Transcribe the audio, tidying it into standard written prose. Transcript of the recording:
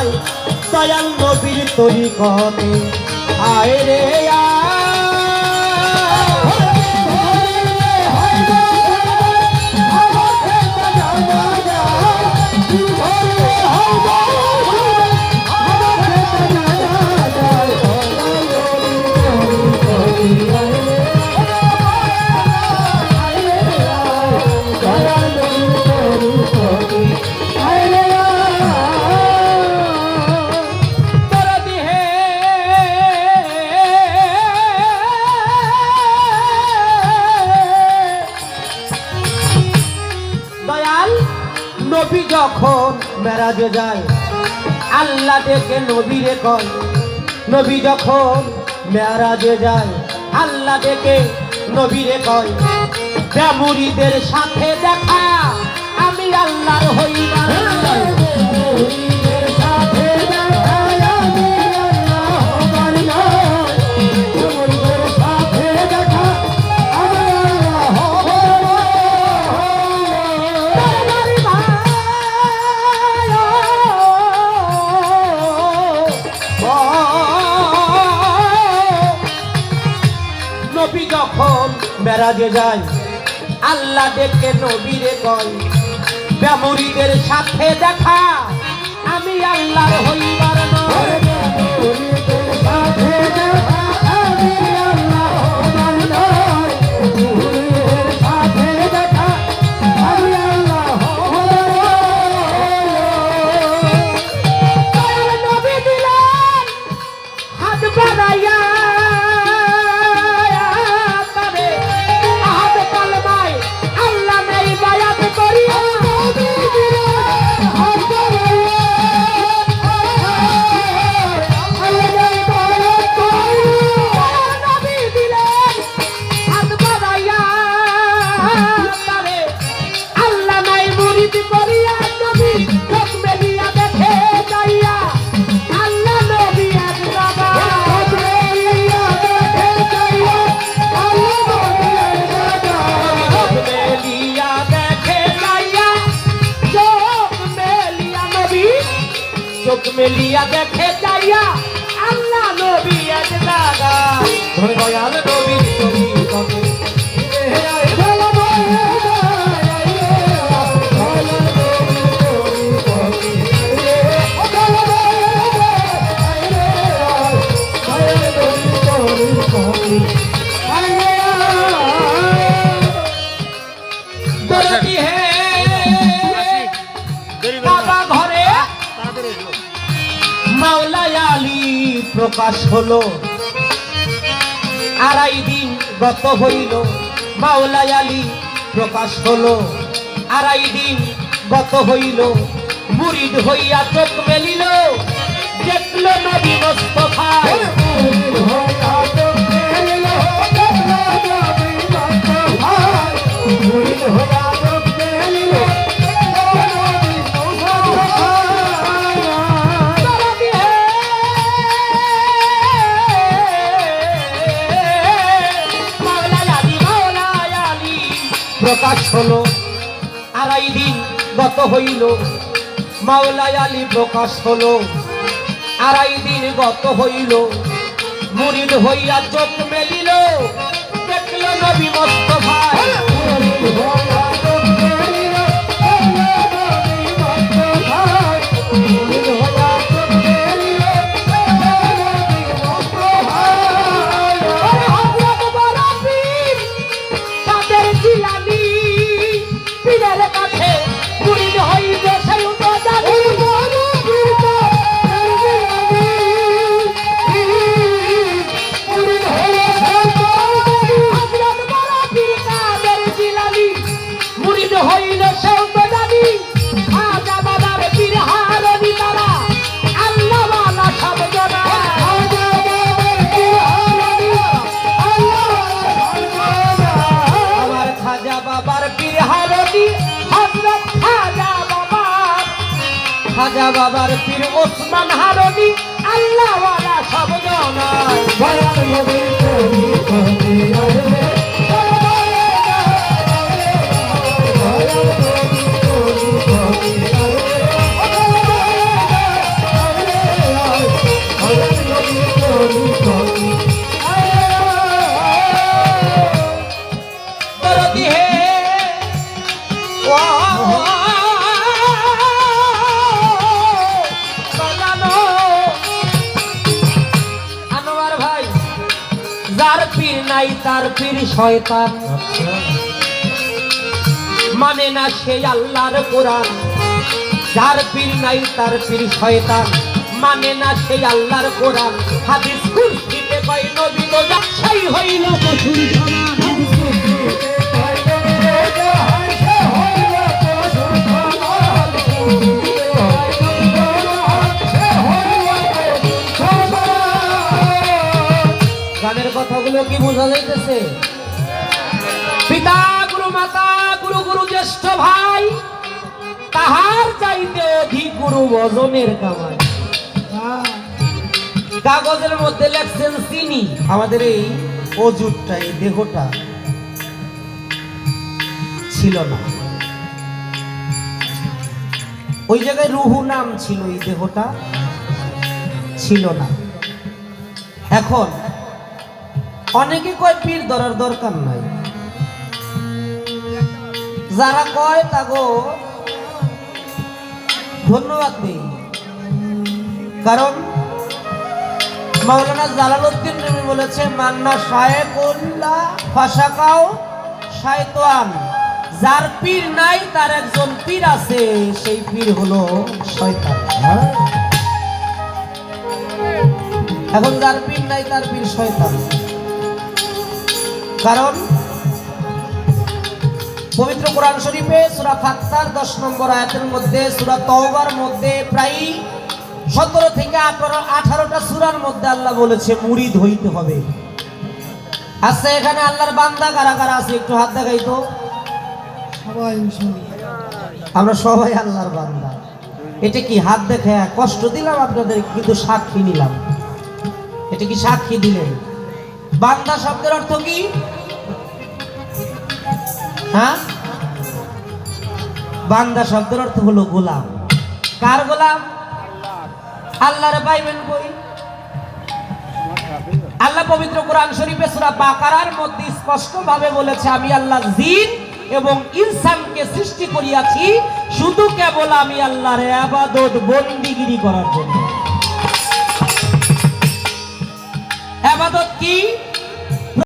যায় দয়াল নবীর তরিকতে আয় রে নবী যখন মেরাজে যায় আল্লাহ ডেকে নবীরে কয় নবী যখন মেরাজে যায় আল্লাহ ডেকে নবীরে কয় মুরিদের সাথে দেখা আমি আল্লাহর হইবার নবী যখন মেরাজে যায় আল্লাহ ডেকে নবীরে কয় মুরিদের সাথে দেখা আমি আল্লাহর হইবার নয় চোখ মেলিয়া দেখে যাইয়া আল্লাহ নবী এক জায়গা দয়াল নবীর তরিকতে মাওলাই আলী প্রকাশ হলো আড়াই দিন গত হইল মাওলাই আলী প্রকাশ হলো আড়াই দিন গত হইল মুরিদ হইয়া চোখ মেলিল দেখল নবী মুস্তাফা প্রকাশ হলো আড়াই দিন গত হইল মাওলাই আলী প্রকাশ হলো আড়াই দিন গত হইল মুরিদ হইয়া চোখ মেলিল দেখল নবী মুস্তাফা খাজা বাবার পীর ওসমান হারুনি আল্লাহ ওয়ালা সব জানায় দয়াল নবীর তরিকতে নাই তার পীর শয়তান, মানে না সেই আল্লাহর কোরআন। যার পীর নাই তার পীর শয়তান, মানে না সেই আল্লাহর কোরআন। হাদিস কুরসিতে কয় নবী গোজা সেই হইল পশুর সমান। গানের কথাগুলো কি বোঝা যাইতেছে? পিতা গুরু, মাতা গুরু, গুরু জ্যেষ্ঠ ভাই, তাহার চাইতে অধিক গুরু ওজনের কামাই। কাগজের মধ্যে লেখছেন চিনি। আমাদের এই অজুরটা, এই দেহটা ছিল না, ওই জায়গায় রুহু নাম ছিল, এই দেহটা ছিল না। এখন অনেকে কয় পীর ধরার দরকার নাই। যারা কয় তাগো ধন্যবাদ দেই, কারণ মাওলানা জালালউদ্দিন রুমি বলেছে মান্না শায়েকুল্লাহ ফাশাকাও শায়তান। যার পীর নাই তার একজন পীর আছে, সেই পীর হলো শয়তান। এখন যার পীর নাই তার পীর শয়তান। কারণ পবিত্র কোরআন শরীফে সূরা ফাত্তার 10 নম্বর আয়াতের মধ্যে, সূরা তাওবার মধ্যে প্রায় 17 থেকে 18টা সূরার মধ্যে আল্লাহ বলেছে মুরিদ হইতে হবে। আচ্ছা, এখানে আল্লাহর বান্দা কারা কারা আছে একটু হাত দেখাই তো। সবাই, আমরা সবাই আল্লাহর বান্দা। এটা কি হাত দেখে কষ্ট দিলাম আপনাদের, কিন্তু সাক্ষী নিলাম। এটা কি সাক্ষী দিলেন? বান্দা শব্দের অর্থ কি? হ্যাঁ, বান্দা শব্দের অর্থ হলো গোলাম। কার গোলাম? আল্লাহর। পাইবেন কই? আল্লাহ পবিত্র কোরআন শরীফে সূরা বাকারার মধ্যে স্পষ্ট ভাবে বলেছে আমি আল্লাহ জিন এবং ইনসানকে সৃষ্টি করিয়াছি শুধু কেবল আমি আল্লাহর ইবাদত বন্দিগিরি করার জন্য। ইবাদত কি?